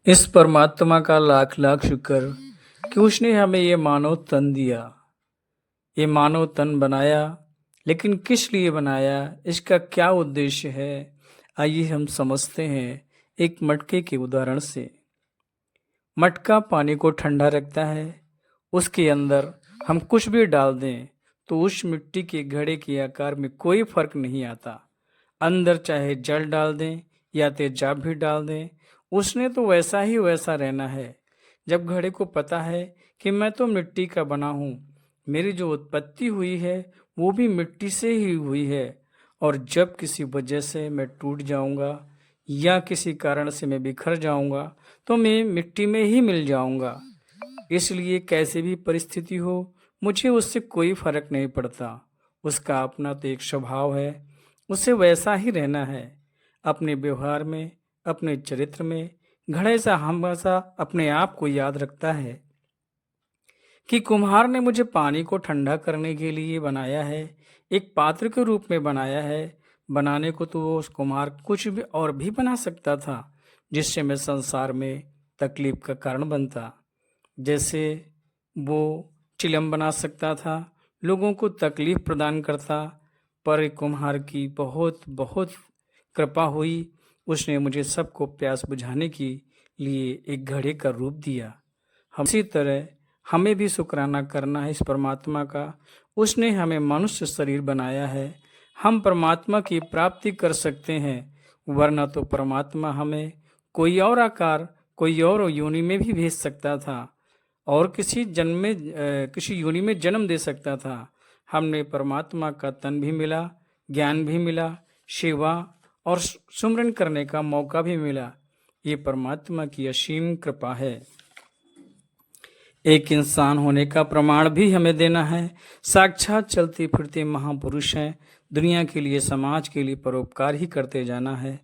इस परमात्मा का लाख लाख शुक्र कि उसने हमें ये मानव तन दिया। ये मानव तन बनाया, लेकिन किस लिए बनाया, इसका क्या उद्देश्य है, आइए हम समझते हैं एक मटके के उदाहरण से। मटका पानी को ठंडा रखता है। उसके अंदर हम कुछ भी डाल दें तो उस मिट्टी के घड़े के आकार में कोई फर्क नहीं आता। अंदर चाहे जल डाल दें या तेजाब भी डाल दें, उसने तो वैसा ही वैसा रहना है। जब घड़े को पता है कि मैं तो मिट्टी का बना हूँ, मेरी जो उत्पत्ति हुई है वो भी मिट्टी से ही हुई है, और जब किसी वजह से मैं टूट जाऊंगा या किसी कारण से मैं बिखर जाऊंगा तो मैं मिट्टी में ही मिल जाऊंगा। इसलिए कैसे भी परिस्थिति हो, मुझे उससे कोई फर्क नहीं पड़ता। उसका अपना तो एक स्वभाव है, उसे वैसा ही रहना है। अपने व्यवहार में, अपने चरित्र में घड़े सा हमेशा अपने आप को याद रखता है कि कुम्हार ने मुझे पानी को ठंडा करने के लिए बनाया है, एक पात्र के रूप में बनाया है। बनाने को तो वो उस कुम्हार कुछ भी और भी बना सकता था, जिससे मैं संसार में तकलीफ का कारण बनता। जैसे वो चिलम बना सकता था, लोगों को तकलीफ प्रदान करता, पर एक कुम्हार की बहुत बहुत कृपा हुई। उसने मुझे सबको प्यास बुझाने के लिए एक घड़े का रूप दिया। हम इसी तरह हमें भी शुक्राना करना है इस परमात्मा का। उसने हमें मनुष्य शरीर बनाया है, हम परमात्मा की प्राप्ति कर सकते हैं, वरना तो परमात्मा हमें कोई और आकार, कोई और योनि में भी भेज सकता था और किसी योनि में जन्म दे सकता था। हमने परमात्मा का तन भी मिला, ज्ञान भी मिला, सेवा और सुमरन करने का मौका भी मिला। ये परमात्मा की असीम कृपा है। एक इंसान होने का प्रमाण भी हमें देना है। साक्षात चलते फिरते महापुरुष हैं। दुनिया के लिए, समाज के लिए परोपकार ही करते जाना है।